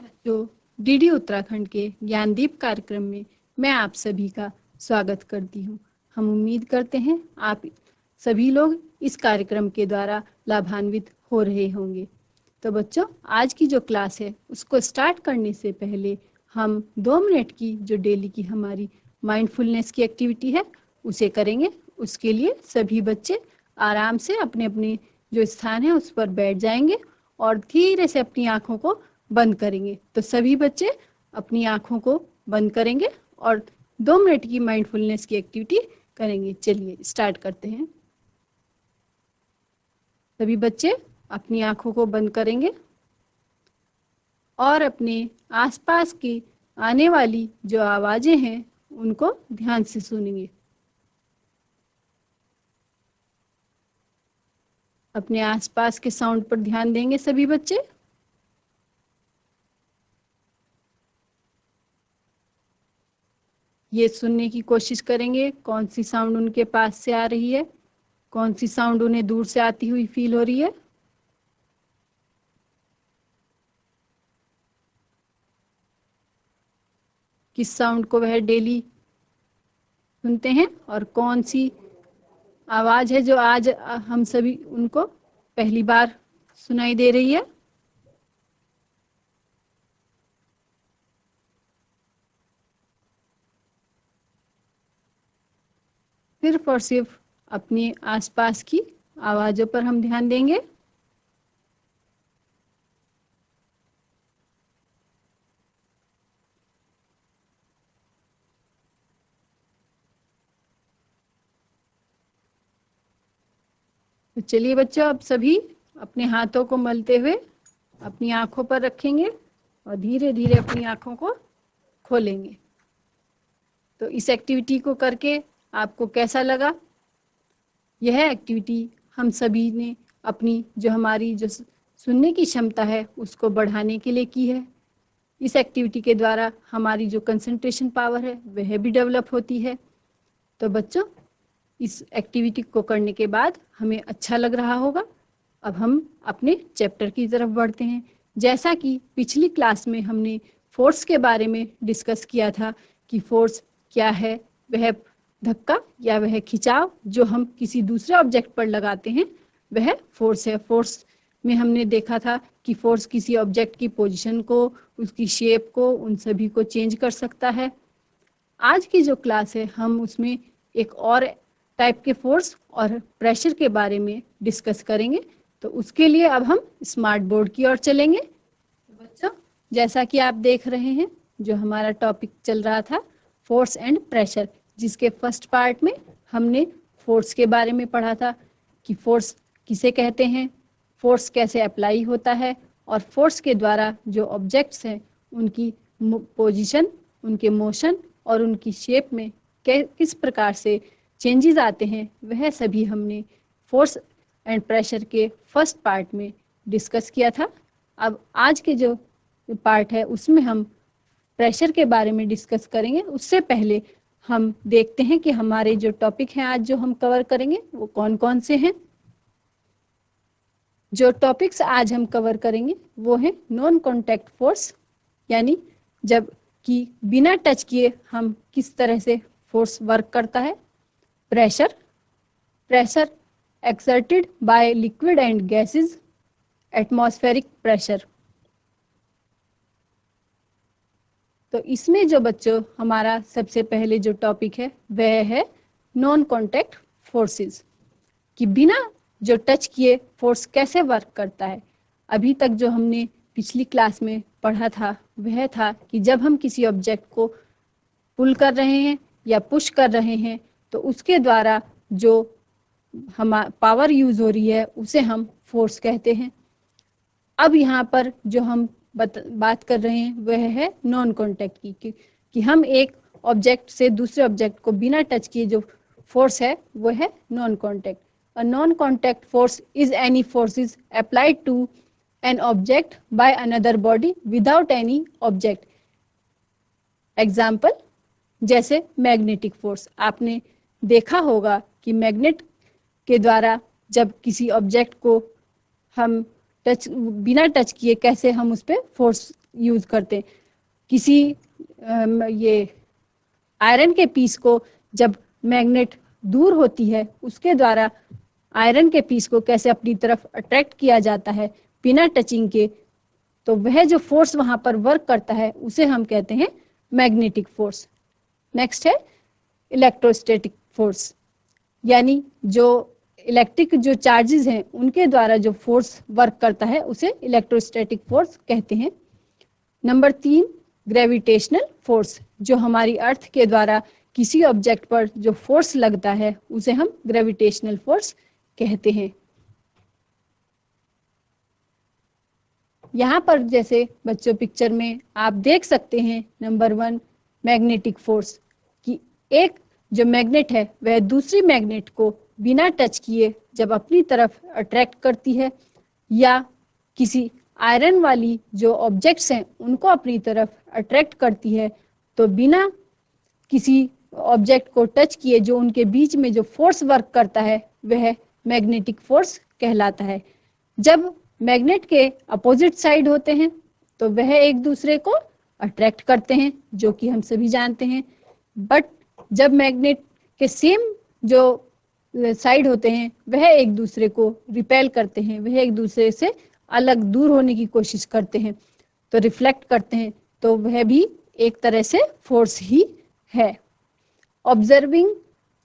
बच्चों, डीडी उत्तराखंड के ज्ञानदीप कार्यक्रम में मैं आप सभी का स्वागत करती हूँ। हम उम्मीद करते हैं आप सभी लोग इस कार्यक्रम के द्वारा लाभान्वित हो रहे होंगे। तो बच्चों, आज की जो क्लास है उसको स्टार्ट करने से पहले हम 2 मिनट की जो डेली की हमारी माइंडफुलनेस की एक्टिविटी है उसे करेंगे। उसके लिए सभी बच्चे आराम से अपने अपने जो स्थान है उस पर बैठ जाएंगे और धीरे से अपनी आंखों को बंद करेंगे। तो सभी बच्चे अपनी आंखों को बंद करेंगे और 2 मिनट की माइंडफुलनेस की एक्टिविटी करेंगे। चलिए स्टार्ट करते हैं। सभी बच्चे अपनी आंखों को बंद करेंगे और अपने आसपास की आने वाली जो आवाजें हैं उनको ध्यान से सुनेंगे। अपने आसपास के साउंड पर ध्यान देंगे सभी बच्चे। ये सुनने की कोशिश करेंगे कौन सी साउंड उनके पास से आ रही है, कौन सी साउंड उन्हें दूर से आती हुई फील हो रही है। किस साउंड को वह डेली सुनते हैं और कौन सी आवाज है जो आज हम सभी उनको पहली बार सुनाई दे रही है। सिर्फ और सिर्फ अपने आसपास की आवाजों पर हम ध्यान देंगे। तो चलिए बच्चों, अब सभी अपने हाथों को मलते हुए अपनी आंखों पर रखेंगे और धीरे धीरे अपनी आंखों को खोलेंगे। तो इस एक्टिविटी को करके आपको कैसा लगा? यह एक्टिविटी हम सभी ने अपनी जो हमारी जो सुनने की क्षमता है उसको बढ़ाने के लिए की है। इस एक्टिविटी के द्वारा हमारी जो कंसंट्रेशन पावर है वह भी डेवलप होती है। तो बच्चों, इस एक्टिविटी को करने के बाद हमें अच्छा लग रहा होगा। अब हम अपने चैप्टर की तरफ बढ़ते हैं। जैसा कि पिछली क्लास में हमने फोर्स के बारे में डिस्कस किया था कि फोर्स क्या है, वह धक्का या वह खिंचाव जो हम किसी दूसरे ऑब्जेक्ट पर लगाते हैं वह फोर्स है। फोर्स में हमने देखा था कि फोर्स किसी ऑब्जेक्ट की पोजीशन को, उसकी शेप को, उन सभी को चेंज कर सकता है। आज की जो क्लास है हम उसमें एक और टाइप के फोर्स और प्रेशर के बारे में डिस्कस करेंगे। तो उसके लिए अब हम स्मार्ट बोर्ड की ओर चलेंगे। तो बच्चों, जैसा कि आप देख रहे हैं जो हमारा टॉपिक चल रहा था फोर्स एंड प्रेशर, जिसके फर्स्ट पार्ट में हमने फोर्स के बारे में पढ़ा था कि फोर्स किसे कहते हैं, फोर्स कैसे अप्लाई होता है और फोर्स के द्वारा जो ऑब्जेक्ट्स हैं उनकी पोजीशन, उनके मोशन और उनकी शेप में किस प्रकार से चेंजेस आते हैं, वह सभी हमने फोर्स एंड प्रेशर के फर्स्ट पार्ट में डिस्कस किया था। अब आज के जो पार्ट है उसमें हम प्रेशर के बारे में डिस्कस करेंगे। उससे पहले हम देखते हैं कि हमारे जो टॉपिक हैं आज जो हम कवर करेंगे वो कौन कौन से हैं। जो टॉपिक्स आज हम कवर करेंगे वो है नॉन कॉन्टैक्ट फोर्स, यानी जब कि बिना टच किए हम किस तरह से फोर्स वर्क करता है। Pressure, pressure exerted by liquid and gases, atmospheric pressure। तो इसमें जो बच्चों हमारा सबसे पहले जो टॉपिक है वह है नॉन कॉन्टैक्ट फोर्सेस, कि बिना जो टच किए फोर्स कैसे वर्क करता है। अभी तक जो हमने पिछली क्लास में पढ़ा था वह था कि जब हम किसी ऑब्जेक्ट को पुल कर रहे हैं या पुश कर रहे हैं तो उसके द्वारा जो पावर यूज हो रही है उसे हम फोर्स कहते हैं। अब यहाँ पर जो हम बात कर रहे हैं वह है नॉन कॉन्टैक्ट की, कि हम एक ऑब्जेक्ट से दूसरे ऑब्जेक्ट को बिना टच किए जो फोर्स है वह है non contact. A non contact force is any forces applied to an object by another body without any object. Example, जैसे मैग्नेटिक फोर्स। आपने देखा होगा कि मैग्नेट के द्वारा जब किसी ऑब्जेक्ट को हम बिना टच किए कैसे हम उस पर फोर्स यूज करते हैं। किसी ये आयरन के पीस को जब मैग्नेट दूर होती है, उसके द्वारा आयरन के पीस को कैसे अपनी तरफ अट्रैक्ट किया जाता है बिना टचिंग के, तो वह जो फोर्स वहां पर वर्क करता है उसे हम कहते हैं मैग्नेटिक फोर्स। नेक्स्ट है इलेक्ट्रोस्टैटिक फोर्स, यानी जो इलेक्ट्रिक जो चार्जेस हैं उनके द्वारा जो फोर्स वर्क करता है उसे इलेक्ट्रोस्टैटिक फोर्स कहते हैं। नंबर 3 ग्रेविटेशनल फोर्स, जो हमारी अर्थ के द्वारा किसी ऑब्जेक्ट पर जो फोर्स लगता है उसे हम ग्रेविटेशनल फोर्स कहते हैं। यहाँ पर जैसे बच्चों पिक्चर में आप देख सकते हैं, नंबर 1 मैग्नेटिक फोर्स, कि एक जो मैग्नेट है वह दूसरी मैग्नेट को बिना टच किए जब अपनी तरफ अट्रैक्ट करती है, या किसी आयरन वाली जो ऑब्जेक्ट्स हैं उनको अपनी तरफ अट्रैक्ट करती है, तो बिना किसी ऑब्जेक्ट को टच किए जो उनके बीच में जो फोर्स वर्क करता है वह मैग्नेटिक फोर्स कहलाता है। जब मैग्नेट के अपोजिट साइड होते हैं तो वह एक दूसरे को अट्रैक्ट करते हैं, जो कि हम सभी जानते हैं। बट जब मैग्नेट के सेम जो साइड होते हैं वह एक दूसरे को रिपेल करते हैं, वह एक दूसरे से अलग दूर होने की कोशिश करते हैं, तो रिफ्लेक्ट करते हैं, तो वह भी एक तरह से फोर्स ही है। Observing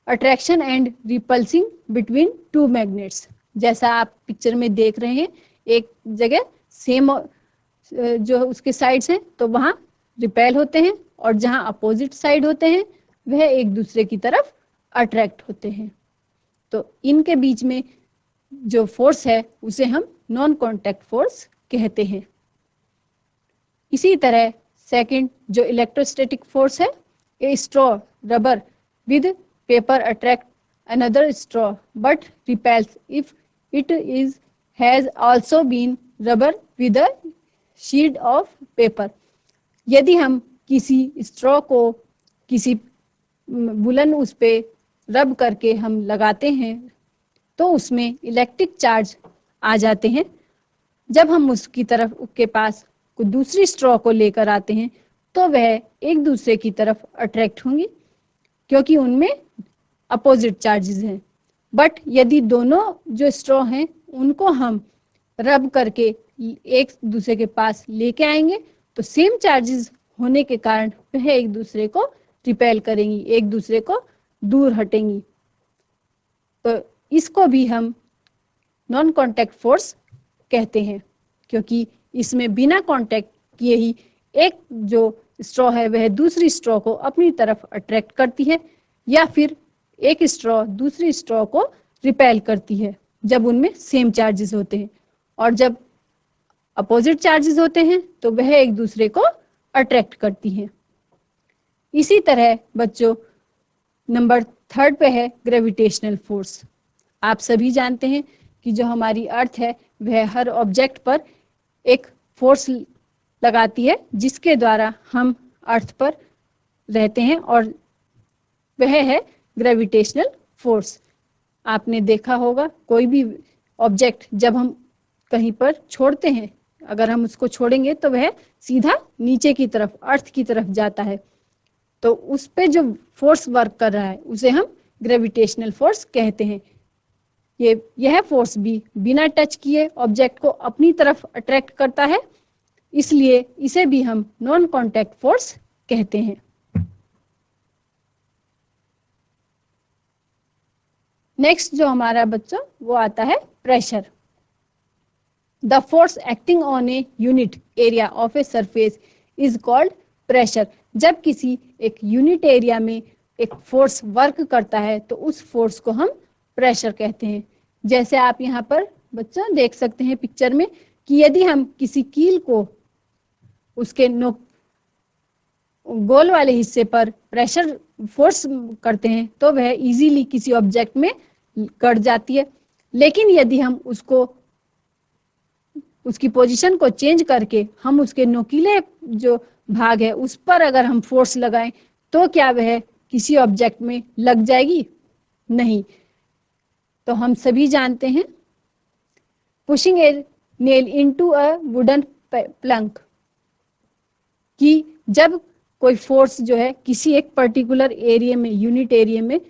attraction and repulsing between two magnets, जैसा आप पिक्चर में देख रहे हैं, एक जगह सेम जो उसके साइड्स हैं तो वहां रिपेल होते हैं, और जहां अपोजिट साइड होते हैं वह एक दूसरे की तरफ अट्रैक्ट होते हैं। तो इनके बीच में जो फोर्स है उसे हम नॉन कॉन्टैक्ट फोर्स कहते हैं। इसी तरह सेकंड जो इलेक्ट्रोस्टैटिक फोर्स है, a straw rubber with paper attract another straw but repels if it is has also been rubber with a sheet of paper. यदि हम किसी स्ट्रॉ को किसी वुलन उस पे रब करके हम लगाते हैं तो उसमें इलेक्ट्रिक चार्ज आ जाते हैं। जब हम उसकी तरफ उसके पास कोई दूसरी स्ट्रॉ को लेकर आते हैं तो वह एक दूसरे की तरफ अट्रैक्ट होंगी, क्योंकि उनमें अपोजिट चार्जेस हैं। बट यदि दोनों जो स्ट्रॉ हैं उनको हम रब करके एक दूसरे के पास लेके आएंगे तो सेम चार्जेस होने के कारण वह एक दूसरे को रिपेल करेंगी, एक दूसरे को दूर हटेंगी। तो इसको भी हम नॉन कॉन्टैक्ट फोर्स कहते हैं, क्योंकि इसमें बिना कांटेक्ट किए ही एक जो स्ट्रॉ है वह दूसरी स्ट्रॉ को अपनी तरफ अट्रैक्ट करती है, या फिर एक स्ट्रॉ दूसरी स्ट्रॉ को रिपेल करती है जब उनमें सेम चार्जेस होते हैं, और जब अपोजिट चार्जेस होते हैं तो वह एक दूसरे को अट्रैक्ट करती हैं। इसी तरह बच्चों नंबर 3 पे है ग्रेविटेशनल फोर्स। आप सभी जानते हैं कि जो हमारी अर्थ है वह हर ऑब्जेक्ट पर एक फोर्स लगाती है जिसके द्वारा हम अर्थ पर रहते हैं, और वह है ग्रेविटेशनल फोर्स। आपने देखा होगा कोई भी ऑब्जेक्ट जब हम कहीं पर छोड़ते हैं, अगर हम उसको छोड़ेंगे तो वह सीधा नीचे की तरफ अर्थ की तरफ जाता है, तो उस पे जो फोर्स वर्क कर रहा है उसे हम ग्रेविटेशनल फोर्स कहते हैं। यह फोर्स भी बिना टच किए ऑब्जेक्ट को अपनी तरफ अट्रैक्ट करता है, इसलिए इसे भी हम नॉन कॉन्टैक्ट फोर्स कहते हैं। नेक्स्ट जो हमारा बच्चों वो आता है pressure. The force acting on a unit area of a surface is called pressure. जब किसी एक यूनिट एरिया में एक फोर्स वर्क करता है तो उस फोर्स को हम प्रेशर कहते हैं। जैसे आप यहाँ पर बच्चों देख सकते हैं पिक्चर में कि यदि हम किसी कील को उसके गोल वाले हिस्से पर प्रेशर फोर्स करते हैं तो वह इजीली किसी ऑब्जेक्ट में कट जाती है, लेकिन यदि हम उसकी पोजीशन को चेंज करके हम उसके नोकीले जो भाग है उस पर अगर हम फोर्स लगाएं तो क्या वह किसी ऑब्जेक्ट में लग जाएगी? नहीं। तो हम सभी जानते हैं pushing A nail into a wooden Planck, कि जब कोई फोर्स जो है किसी एक पर्टिकुलर एरिया में, यूनिट एरिया में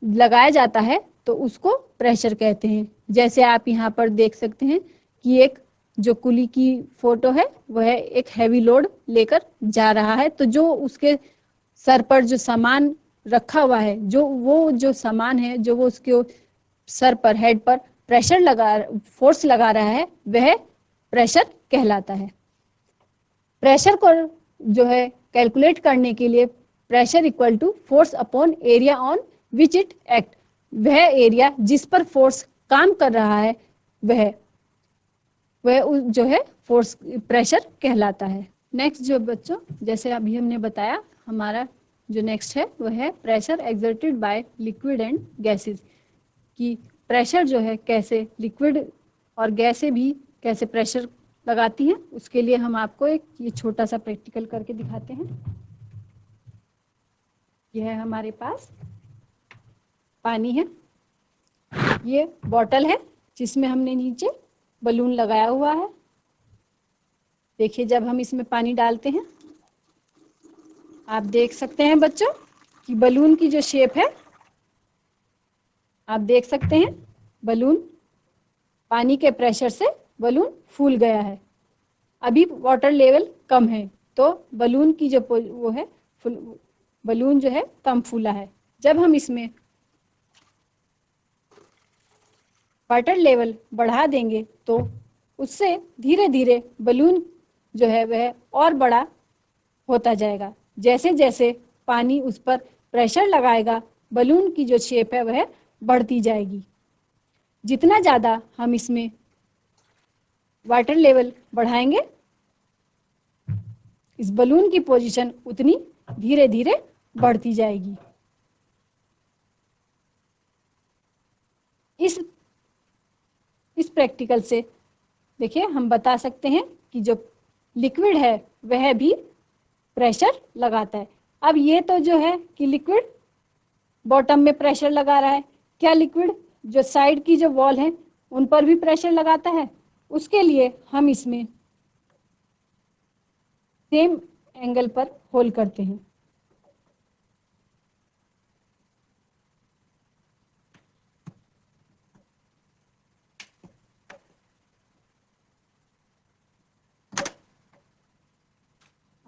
लगाया जाता है तो उसको प्रेशर कहते हैं। जैसे आप यहाँ पर देख सकते हैं कि एक जो कुली की फोटो है वह एक हैवी लोड लेकर जा रहा है, तो जो उसके सर पर जो सामान रखा हुआ है, जो सामान है, जो वो उसके सर पर, हेड पर फोर्स लगा रहा है, वह प्रेशर कहलाता है। प्रेशर को जो है कैलकुलेट करने के लिए pressure equal to force upon area on which it act, वह एरिया जिस पर फोर्स काम कर रहा है वह जो है फोर्स प्रेशर कहलाता है। नेक्स्ट जो बच्चों, जैसे अभी हमने बताया, हमारा जो नेक्स्ट है वह है pressure exerted by liquid and gases, कि प्रेशर जो है कैसे लिक्विड और गैसें भी कैसे प्रेशर लगाती हैं। उसके लिए हम आपको एक ये छोटा सा प्रैक्टिकल करके दिखाते हैं। यह है हमारे पास पानी है, ये बॉटल है जिसमें हमने नीचे बलून लगाया हुआ है। देखिए जब हम इसमें पानी डालते हैं, आप देख सकते हैं बच्चों कि बलून की जो शेप है, आप देख सकते हैं बलून पानी के प्रेशर से बलून फूल गया है। अभी वाटर लेवल कम है तो बलून की जो वो है, बलून जो है कम फूला है। जब हम इसमें वाटर लेवल बढ़ा देंगे तो उससे धीरे धीरे बलून जो है वह और बड़ा होता जाएगा। जैसे जैसे पानी उस पर प्रेशर लगाएगा, बलून की जो शेप है वह बढ़ती जाएगी। जितना ज़्यादा हम इसमें वाटर लेवल बढ़ाएंगे, इस बलून की पोजीशन उतनी धीरे धीरे बढ़ती जाएगी। इस प्रैक्टिकल से देखिए हम बता सकते हैं कि जो लिक्विड है वह भी प्रेशर लगाता है। अब ये तो जो है कि लिक्विड बॉटम में प्रेशर लगा रहा है, क्या लिक्विड जो साइड की जो वॉल है उन पर भी प्रेशर लगाता है? उसके लिए हम इसमें सेम एंगल पर होल करते हैं।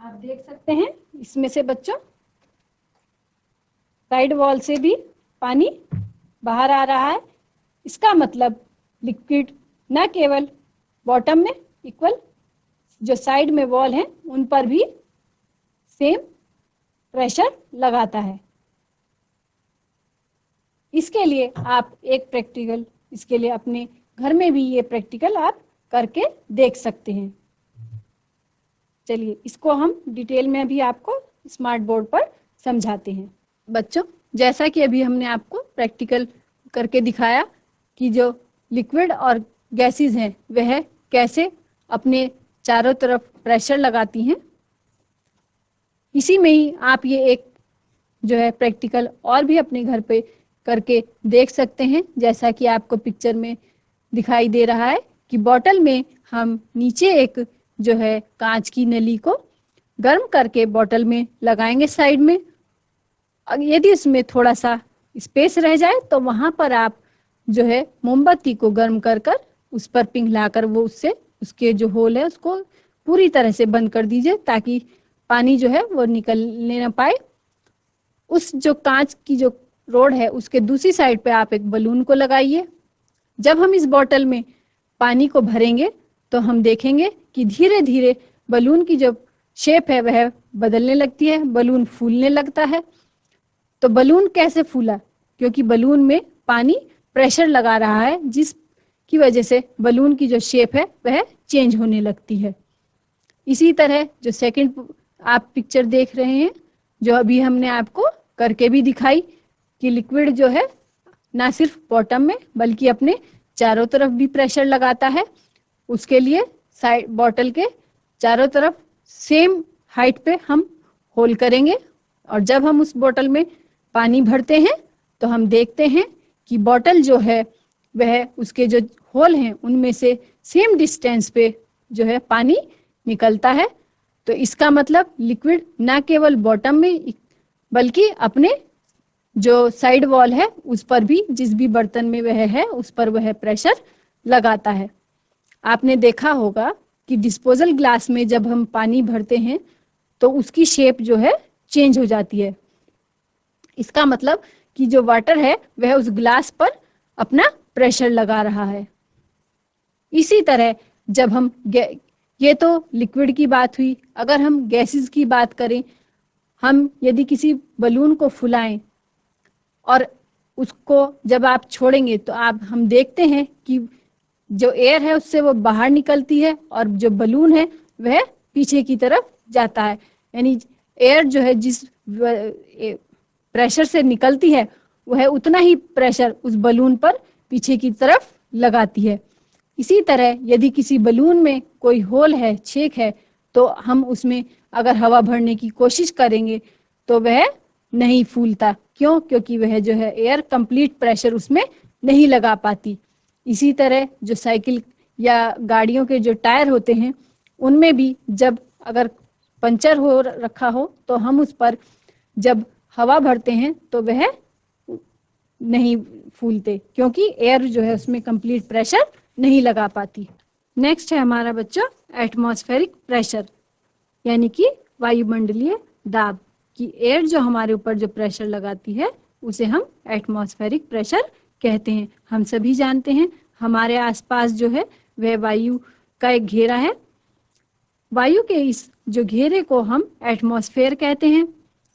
आप देख सकते हैं इसमें से बच्चों साइड वॉल से भी पानी बाहर आ रहा है। इसका मतलब लिक्विड न केवल बॉटम में इक्वल जो साइड में वॉल है उन पर भी सेम प्रेशर लगाता है। इसके लिए आप एक प्रैक्टिकल, इसके लिए अपने घर में भी ये प्रैक्टिकल आप करके देख सकते हैं। चलिए इसको हम डिटेल में भी आपको स्मार्ट बोर्ड पर समझाते हैं। बच्चों जैसा कि अभी हमने आपको प्रैक्टिकल करके दिखाया कि जो लिक्विड और गैसेस हैं वह कैसे अपने चारों तरफ प्रेशर लगाती हैं, इसी में ही आप ये एक जो है प्रैक्टिकल और भी अपने घर पे करके देख सकते हैं। जैसा कि आपको पिक्चर में दिखाई दे रहा है कि बॉटल में हम नीचे एक जो है कांच की नली को गर्म करके बॉटल में लगाएंगे साइड में। यदि इसमें थोड़ा सा स्पेस रह जाए तो वहां पर आप जो है मोमबत्ती को गर्म कर कर उस पर पिघलाकर वो उससे उसके जो होल है उसको पूरी तरह से बंद कर दीजिए ताकि पानी जो है वो निकलने ना पाए। उस जो कांच की जो रोड है उसके दूसरी साइड पे आप एक बलून को लगाइए। जब हम इस बॉटल में पानी को भरेंगे तो हम देखेंगे कि धीरे धीरे बलून की जो शेप है वह बदलने लगती है, बलून फूलने लगता है। तो बलून कैसे फूला? क्योंकि बलून में पानी प्रेशर लगा रहा है, जिसकी वजह से बलून की जो शेप है वह चेंज होने लगती है। इसी तरह जो सेकंड आप पिक्चर देख रहे हैं, जो अभी हमने आपको करके भी दिखाई कि लिक्विड जो है ना सिर्फ बॉटम में बल्कि अपने चारों तरफ भी प्रेशर लगाता है। उसके लिए साइड बॉटल के चारों तरफ सेम हाइट पे हम होल करेंगे और जब हम उस बॉटल में पानी भरते हैं तो हम देखते हैं कि बॉटल जो है वह उसके जो होल हैं उनमें से सेम डिस्टेंस पे जो है पानी निकलता है। तो इसका मतलब लिक्विड ना केवल बॉटम में बल्कि अपने जो साइड वॉल है उस पर भी, जिस भी बर्तन में वह है उस पर वह प्रेशर लगाता है। आपने देखा होगा कि डिस्पोजल ग्लास में जब हम पानी भरते हैं तो उसकी शेप जो है चेंज हो जाती है। इसका मतलब कि जो वाटर है वह उस ग्लास पर अपना प्रेशर लगा रहा है। इसी तरह जब हम ये तो लिक्विड की बात हुई। अगर हम गैसेस की बात करें, हम यदि किसी बलून को फुलाएं और उसको जब आप छोड़ेंगे तो हम देखते हैं कि जो एयर है उससे वो बाहर निकलती है और जो बलून है वह पीछे की तरफ जाता है। यानी एयर जो है जिस प्रेशर से निकलती है वह उतना ही प्रेशर उस बलून पर पीछे की तरफ लगाती है। इसी तरह यदि किसी बलून में कोई होल है, छेद है, तो हम उसमें अगर हवा भरने की कोशिश करेंगे तो वह नहीं फूलता। क्यों? क्योंकि वह जो है एयर कंप्लीट प्रेशर उसमें नहीं लगा पाती। इसी तरह जो साइकिल या गाड़ियों के जो टायर होते हैं उनमें भी जब अगर पंचर हो रखा हो तो हम उस पर जब हवा भरते हैं तो वह नहीं फूलते, क्योंकि एयर जो है उसमें कंप्लीट प्रेशर नहीं लगा पाती। नेक्स्ट है हमारा बच्चा एटमॉस्फेरिक प्रेशर, यानी कि वायुमंडलीय दाब। कि एयर जो हमारे ऊपर जो प्रेशर लगाती है उसे हम एटमॉस्फेरिक प्रेशर कहते हैं। हम सभी जानते हैं हमारे आसपास जो है वह वायु का एक घेरा है। वायु के इस जो घेरे को हम एटमॉस्फेयर कहते हैं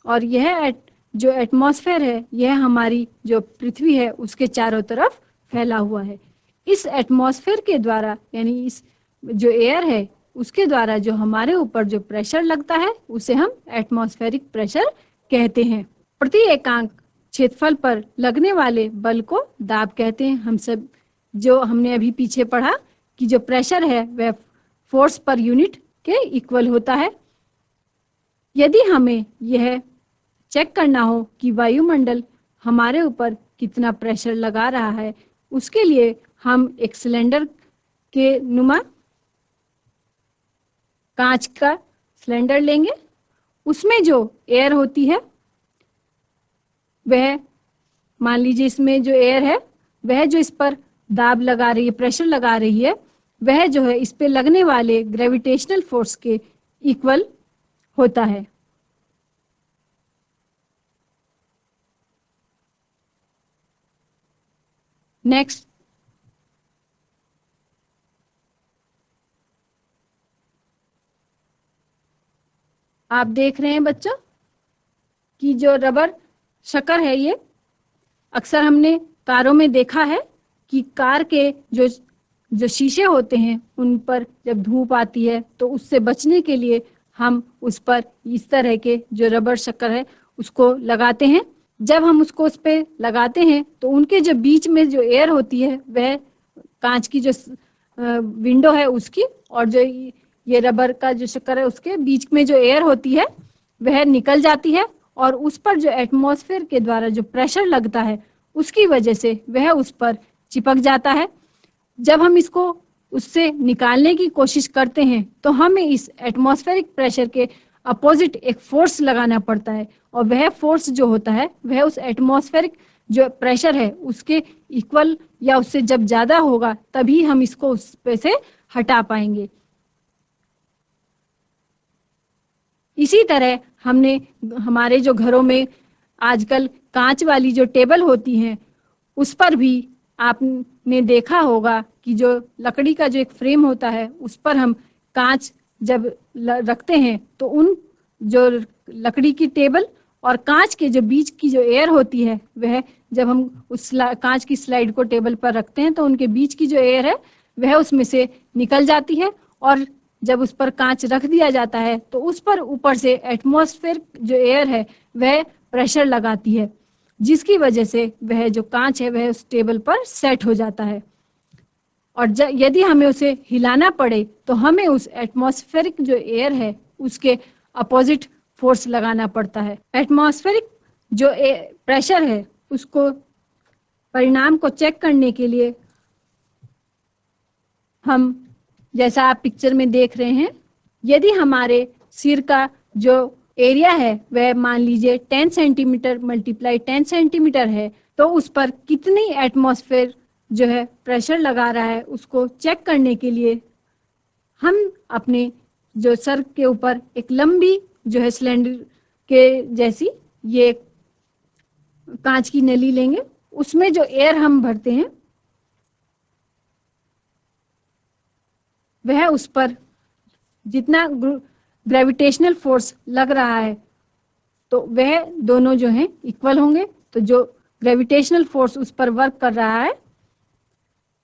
और यह जो एटमॉस्फेयर है यह हमारी जो पृथ्वी है उसके चारों तरफ फैला हुआ है। इस एटमॉस्फेयर के द्वारा, यानी इस जो एयर है उसके द्वारा जो हमारे ऊपर जो प्रेशर लगता है उसे हम एटमॉस्फेरिक प्रेशर कहते हैं। प्रति एकांक क्षेत्रफल पर लगने वाले बल को दाब कहते हैं। हम सब जो हमने अभी पीछे पढ़ा कि जो प्रेशर है वह फोर्स पर यूनिट के इक्वल होता है। यदि हमें यह चेक करना हो कि वायुमंडल हमारे ऊपर कितना प्रेशर लगा रहा है, उसके लिए हम एक सिलेंडर के नुमा कांच का सिलेंडर लेंगे। उसमें जो एयर होती है वह, मान लीजिए इसमें जो एयर है वह जो इस पर दाब लगा रही है, प्रेशर लगा रही है, वह जो है इस पे लगने वाले ग्रेविटेशनल फोर्स के इक्वल होता है। नेक्स्ट, आप देख रहे हैं बच्चों कि जो रबर शक्कर है ये अक्सर हमने कारों में देखा है कि कार के जो शीशे होते हैं उन पर जब धूप आती है तो उससे बचने के लिए हम उस पर इस तरह के जो रबर शक्कर है उसको लगाते हैं। जब हम उसको उस पे लगाते हैं तो उनके जो बीच में जो एयर होती है वह कांच की जो विंडो है उसकी और जो ये रबर का जो शक्कर है उसके बीच में जो एयर होती है वह निकल जाती है और उस पर जो एटमॉस्फेयर के द्वारा जो प्रेशर लगता है उसकी वजह से वह उस पर चिपक जाता है। जब हम इसको उससे निकालने की कोशिश करते हैं तो हमें इस एटमॉस्फेरिक प्रेशर के अपोजिट एक फोर्स लगाना पड़ता है और वह फोर्स जो होता है वह उस एटमॉस्फेरिक जो प्रेशर है उसके इक्वल या उससे जब ज्यादा होगा तभी हम इसको उस पे से हटा पाएंगे। इसी तरह हमने हमारे जो घरों में आजकल कांच वाली जो टेबल होती हैं उस पर भी आपने देखा होगा कि जो लकड़ी का जो एक फ्रेम होता है उस पर हम कांच जब रखते हैं तो उन जो लकड़ी की टेबल और कांच के जो बीच की जो एयर होती है वह जब हम उस कांच की स्लाइड को टेबल पर रखते हैं तो उनके बीच की जो एयर है वह उसमें से निकल जाती है और जब उस पर कांच रख दिया जाता है तो उस पर ऊपर से एटमॉस्फेयर जो एयर है वह प्रेशर लगाती है, जिसकी वजह से वह जो कांच है वह उस टेबल पर सेट हो जाता है। और यदि हमें उसे हिलाना पड़े तो हमें उस एटमॉस्फेरिक जो एयर है उसके अपोजिट फोर्स लगाना पड़ता है। एटमॉस्फेरिक जो प्रेशर है उसको परिणाम को चेक करने के लिए हम, जैसा आप पिक्चर में देख रहे हैं, यदि हमारे सिर का जो एरिया है वह मान लीजिए 10 सेंटीमीटर मल्टीप्लाई 10 सेंटीमीटर है, तो उस पर कितनी एटमॉस्फेयर जो है प्रेशर लगा रहा है उसको चेक करने के लिए हम अपने जो सर के ऊपर एक लंबी जो है सिलेंडर के जैसी ये कांच की नली लेंगे, उसमें जो एयर हम भरते हैं वह उस पर जितना ग्रेविटेशनल फोर्स लग रहा है तो वह दोनों जो हैं इक्वल होंगे। तो जो ग्रेविटेशनल फोर्स उस पर वर्क कर रहा है,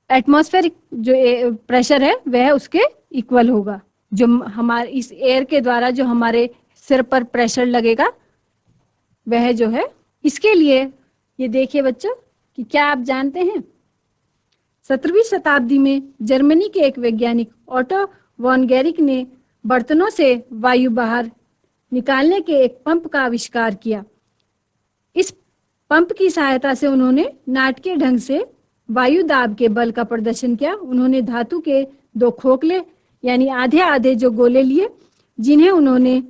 एटमॉस्फेरिक जो प्रेशर है वह उसके इक्वल होगा। जो हमारे इस एयर के द्वारा जो हमारे सिर पर प्रेशर लगेगा वह जो है, इसके लिए ये देखिए बच्चों कि क्या आप जानते हैं 17वीं शताब्दी में जर्मनी के एक वैज्ञानिक ऑटो वॉन गेरिक ने बर्तनों से वायु बाहर निकालने के एक पंप का आविष्कार किया। इस पंप की सहायता से उन्होंने नाटकीय ढंग से वायु दाब के बल का प्रदर्शन किया। उन्होंने धातु के 2 खोखले यानी आधे आधे जो गोले लिए, जिन्हें उन्होंने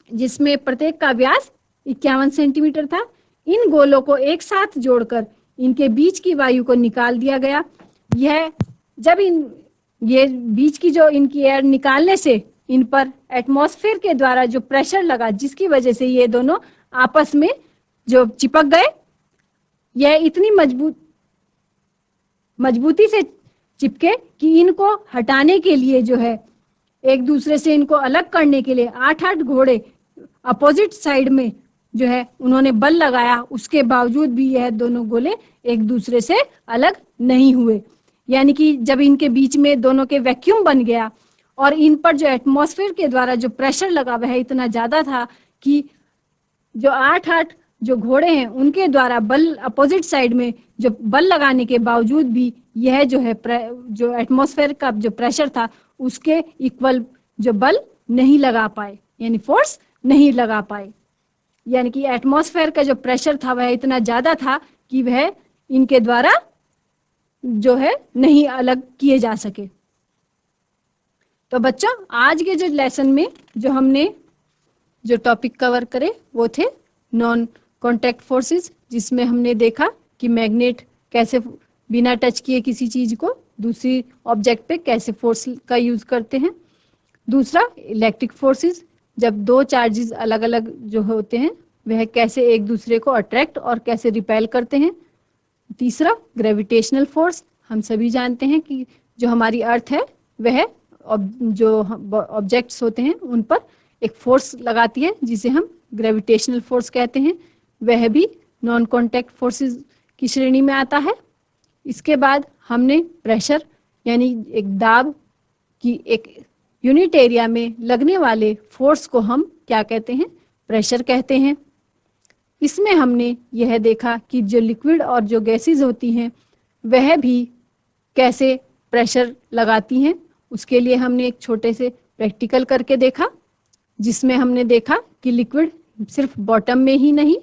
जिसमें प्रत्येक का व्यास 51 सेंटीमीटर था। इन गोलों को एक साथ जोड़कर इनके बीच की वायु को निकाल दिया गया। यह जब ये बीच की जो इनकी एयर निकालने से इन पर एटमॉस्फेयर के द्वारा जो प्रेशर लगा, जिसकी वजह से ये दोनों आपस में जो चिपक गए, यह इतनी मजबूती से चिपके कि इनको हटाने के लिए जो है एक दूसरे से इनको अलग करने के लिए 8-8 घोड़े अपोजिट साइड में जो है उन्होंने बल लगाया। उसके बावजूद भी यह दोनों गोले एक दूसरे से अलग नहीं हुए। यानी कि जब इनके बीच में दोनों के वैक्यूम बन गया और इन पर जो एटमॉस्फेयर के द्वारा जो प्रेशर लगा वह इतना ज्यादा था कि जो 8-8 जो घोड़े हैं उनके द्वारा बल अपोजिट साइड में जो बल लगाने के बावजूद भी यह जो है जो एटमॉस्फेयर का जो प्रेशर था उसके इक्वल जो बल नहीं लगा पाए, यानी फोर्स नहीं लगा पाए। यानी कि एटमॉस्फेयर का जो प्रेशर था वह इतना ज्यादा था कि वह इनके द्वारा जो है नहीं अलग किए जा सके। तो बच्चों आज के जो लेसन में जो हमने जो टॉपिक कवर करे वो थे नॉन कॉन्टैक्ट फोर्सेस, जिसमें हमने देखा कि मैग्नेट कैसे बिना टच किए किसी चीज को दूसरी ऑब्जेक्ट पे कैसे फोर्स का यूज करते हैं। दूसरा इलेक्ट्रिक फोर्सेस, जब 2 चार्जेस अलग अलग जो होते हैं वह कैसे एक दूसरे को अट्रैक्ट और कैसे रिपेल करते हैं। तीसरा ग्रेविटेशनल फोर्स, हम सभी जानते हैं कि जो हमारी अर्थ है वह जो ऑब्जेक्ट्स होते हैं उन पर एक फोर्स लगाती है जिसे हम ग्रेविटेशनल फोर्स कहते हैं, वह भी नॉन कॉन्टैक्ट फोर्सेस की श्रेणी में आता है। इसके बाद हमने प्रेशर यानी एक दाब की एक यूनिट एरिया में लगने वाले फोर्स को हम क्या कहते हैं, प्रेशर कहते हैं। इसमें हमने यह देखा कि जो लिक्विड और जो गैसेस होती हैं वह भी कैसे प्रेशर लगाती हैं। उसके लिए हमने एक छोटे से प्रैक्टिकल करके देखा, जिसमें हमने देखा कि लिक्विड सिर्फ बॉटम में ही नहीं,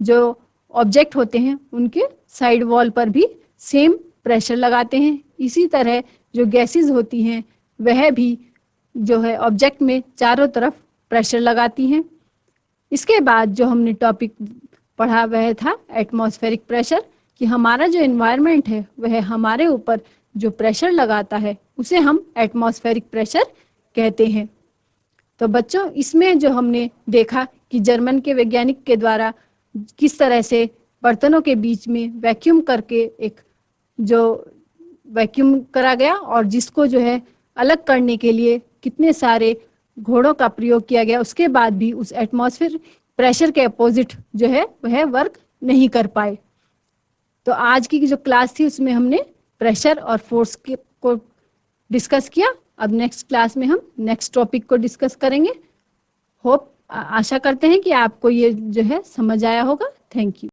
जो ऑब्जेक्ट होते हैं उनके साइड वॉल पर भी सेम प्रेशर लगाते हैं। इसी तरह जो गैसेस होती हैं वह भी जो है ऑब्जेक्ट में चारों तरफ प्रेशर लगाती हैं। इसके बाद जो हमने टॉपिक पढ़ा वह था एटमॉस्फेरिक प्रेशर, कि हमारा जो एनवायरनमेंट है वह हमारे ऊपर जो प्रेशर लगाता है उसे हम एटमॉस्फेरिक प्रेशर कहते हैं। तो बच्चों इसमें जो हमने देखा कि जर्मन के वैज्ञानिक के द्वारा किस तरह से बर्तनों के बीच में वैक्यूम करके एक जो वैक्यूम करा गया और जिसको जो है अलग करने के लिए कितने सारे घोड़ों का प्रयोग किया गया, उसके बाद भी उस एटमॉस्फेयर प्रेशर के अपोजिट जो है वह वर्क नहीं कर पाए। तो आज की जो क्लास थी उसमें हमने प्रेशर और फोर्स को डिस्कस किया। अब नेक्स्ट क्लास में हम नेक्स्ट टॉपिक को डिस्कस करेंगे। होप आशा करते हैं कि आपको ये जो है समझ आया होगा। Thank you.